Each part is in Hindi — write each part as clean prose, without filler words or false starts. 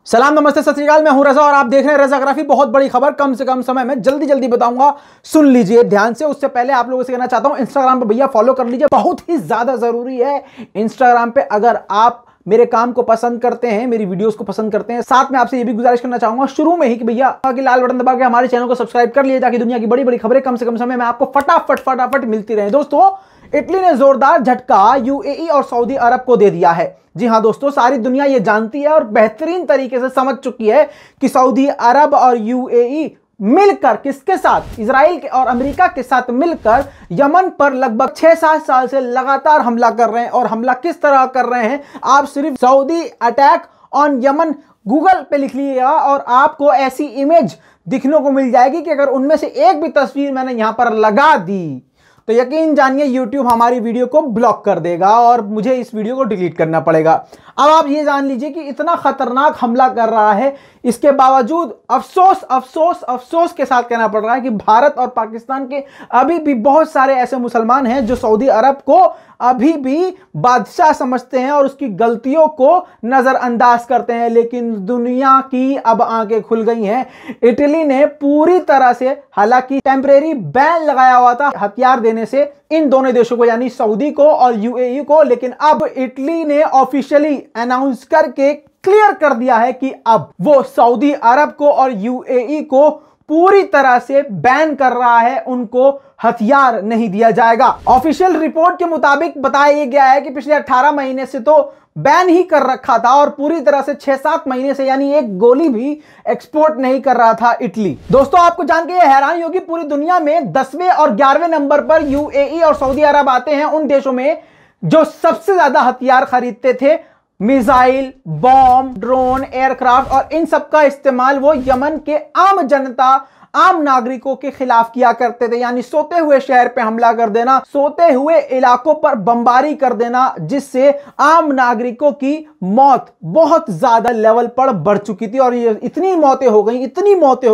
सलाम नमस्ते सत श्री अकाल। मैं हूं रजा और आप देख रहे हैं रजाग्राफी। बहुत बड़ी खबर कम से कम समय में जल्दी बताऊंगा, सुन लीजिए ध्यान से। उससे पहले आप लोगों से कहना चाहता हूं, इंस्टाग्राम पे भैया फॉलो कर लीजिए, बहुत ही ज्यादा जरूरी है इंस्टाग्राम पे। अगर आप मेरे काम को पसंद करते हैं, मेरी वीडियोस को पसंद करते हैं, साथ में आपसे ये भी गुजारिश करना चाहूंगा शुरू में ही कि भैया लाल बटन दबा के हमारे चैनल को सब्सक्राइब कर लिए, ताकि दुनिया की बड़ी बड़ी खबरें कम से कम समय में आपको फटाफट मिलती रहे। दोस्तों, इटली ने जोरदार झटका यूएई और सऊदी अरब को दे दिया है। जी हां दोस्तों, सारी दुनिया ये जानती है और बेहतरीन तरीके से समझ चुकी है कि सऊदी अरब और यूएई मिलकर किसके साथ, इजराइल के और अमेरिका के साथ मिलकर यमन पर लगभग 6-7 साल से लगातार हमला कर रहे हैं। और हमला किस तरह कर रहे हैं, आप सिर्फ Saudi attack on Yemen Google पे लिख लीजिएगा और आपको ऐसी इमेज दिखने को मिल जाएगी कि अगर उनमें से एक भी तस्वीर मैंने यहां पर लगा दी तो यकीन जानिए YouTube हमारी वीडियो को ब्लॉक कर देगा और मुझे इस वीडियो को डिलीट करना पड़ेगा। अब आप ये जान लीजिए कि इतना खतरनाक हमला कर रहा है, इसके बावजूद अफसोस के साथ कहना पड़ रहा है कि भारत और पाकिस्तान के अभी भी बहुत सारे ऐसे मुसलमान हैं जो सऊदी अरब को अभी भी बादशाह समझते हैं और उसकी गलतियों को नजरअंदाज करते हैं। लेकिन दुनिया की अब आंखें खुल गई हैं। इटली ने पूरी तरह से, हालांकि टेम्परेरी बैन लगाया हुआ था हथियार देने से इन दोनों देशों को, यानी सऊदी को और यूएई को, लेकिन अब इटली ने ऑफिशियली अनाउंस करके क्लियर कर दिया है कि अब वो सऊदी अरब को और यूएई को पूरी तरह से बैन कर रहा है, उनको हथियार नहीं दिया जाएगा। ऑफिशियल रिपोर्ट के मुताबिक बताया गया है कि पिछले 18 महीने से तो बैन ही कर रखा था और पूरी तरह से 6-7 महीने से, यानी एक गोली भी एक्सपोर्ट नहीं कर रहा था इटली। दोस्तों, आपको जान के ये हैरानी होगी, पूरी दुनिया में 10वें और 11वें नंबर पर यूएई और सऊदी अरब आते हैं उन देशों में जो सबसे ज्यादा हथियार खरीदते थे। मिसाइल, बॉम्ब, ड्रोन, एयरक्राफ्ट और इन सब का इस्तेमाल वो यमन के आम जनता, आम नागरिकों के खिलाफ किया करते थे। यानी सोते हुए शहर पे हमला कर देना, सोते हुए इलाकों पर बमबारी कर देना, जिससे आम नागरिकों की मौत बहुत ज्यादा लेवल पर बढ़ चुकी थी। और ये इतनी मौतें हो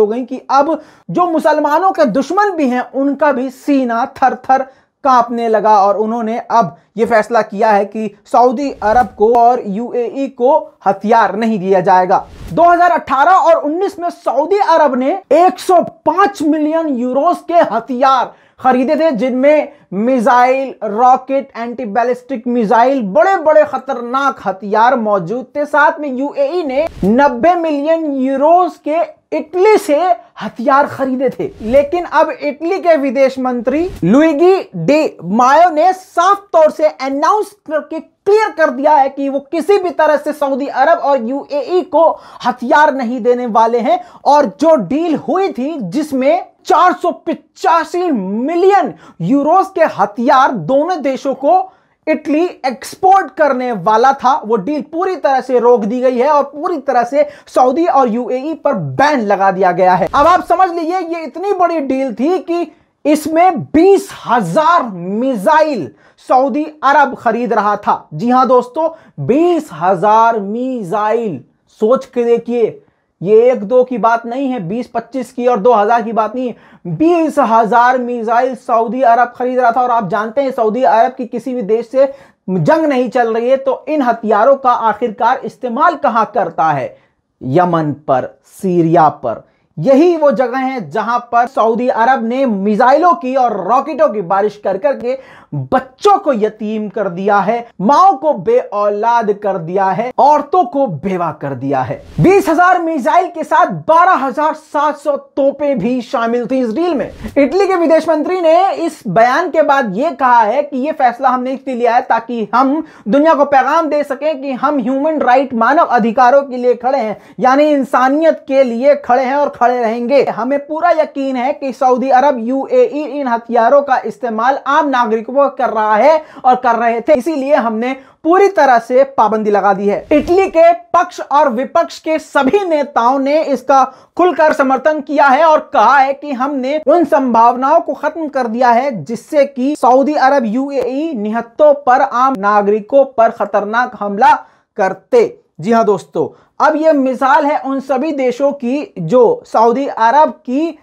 गई कि अब जो मुसलमानों के दुश्मन भी हैं उनका भी सीना थर थर कांपने लगा। और उन्होंने अब यह फैसला किया है कि सऊदी अरब को और यूएई को हथियार नहीं दिया जाएगा। 2018 और 19 में सऊदी अरब ने 105 मिलियन यूरोस के हथियार खरीदे थे, जिनमें missile, rocket, anti ballistic missile, बड़े बड़े खतरनाक हथियार मौजूद थे। साथ में यूएई ने 90 मिलियन यूरोस के इटली से हथियार खरीदे थे। लेकिन अब इटली के विदेश मंत्री लुइगी डी मायो ने साफ तौर से अनाउंस करके क्लियर कर दिया है कि वो किसी भी तरह से सऊदी अरब और यूएई को हथियार नहीं देने वाले हैं। और जो डील हुई थी जिसमें 485 मिलियन यूरोस के हथियार दोनों देशों को इटली एक्सपोर्ट करने वाला था, वो डील पूरी तरह से रोक दी गई है और पूरी तरह से सऊदी और यूएई पर बैन लगा दिया गया है। अब आप समझ लीजिए, ये इतनी बड़ी डील थी कि इसमें 20,000 मिसाइल सऊदी अरब खरीद रहा था। जी हां दोस्तों, 20,000 मिसाइल। सोच के देखिए, ये 1-2 की बात नहीं है, 20-25 की और 2,000 की बात नहीं है, 20,000 मिसाइल सऊदी अरब खरीद रहा था। और आप जानते हैं सऊदी अरब की किसी भी देश से जंग नहीं चल रही है तो इन हथियारों का आखिरकार इस्तेमाल कहां करता है? यमन पर, सीरिया पर। यही वो जगह है जहां पर सऊदी अरब ने मिसाइलों की और रॉकेटों की बारिश कर करके बच्चों को यतीम कर दिया है, माओ को बेऔलाद कर दिया है, औरतों को बेवा कर दिया है। 20,000 मिसाइल के साथ 12,700 तोपें भी शामिल थी इस डील में। इटली के विदेश मंत्री ने इस बयान के बाद यह कहा है कि यह फैसला हमने इसलिए लिया है ताकि हम दुनिया को पैगाम दे सकें कि हम ह्यूमन राइट, मानव अधिकारों के लिए खड़े हैं, यानी इंसानियत के लिए खड़े हैं और खड़े रहेंगे। हमें पूरा यकीन है कि सऊदी अरब, यूएई इन हथियारों का इस्तेमाल आम नागरिकों कर रहा है और कर रहे थे, इसीलिए हमने पूरी तरह से पाबंदी लगा दी है। इटली के पक्ष और विपक्ष के सभी नेताओं ने इसका खुलकर समर्थन किया है और कहा है कि हमने उन संभावनाओं को खत्म कर दिया है जिससे कि सऊदी अरब, यूएई निहत्तों पर, आम नागरिकों पर खतरनाक हमला करते। जी हां दोस्तों, अब यह मिसाल है उन सभी देशों की जो सऊदी अरब की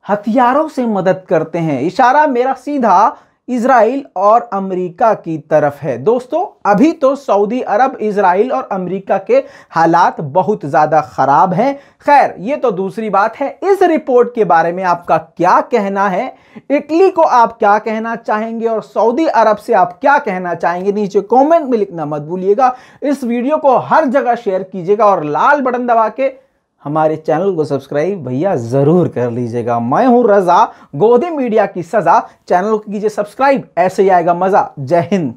हथियारों से मदद करते हैं। इशारा मेरा सीधा इजराइल और अमेरिका की तरफ है। दोस्तों अभी तो सऊदी अरब, इजराइल और अमेरिका के हालात बहुत ज्यादा खराब हैं। खैर ये तो दूसरी बात है। इस रिपोर्ट के बारे में आपका क्या कहना है? इटली को आप क्या कहना चाहेंगे और सऊदी अरब से आप क्या कहना चाहेंगे? नीचे कमेंट में लिखना मत भूलिएगा। इस वीडियो को हर जगह शेयर कीजिएगा और लाल बटन दबा के हमारे चैनल को सब्सक्राइब भैया जरूर कर लीजिएगा। मैं हूं रजा, गोदी मीडिया की सजा। चैनल को कीजिए सब्सक्राइब, ऐसे ही आएगा मजा। जय हिंद।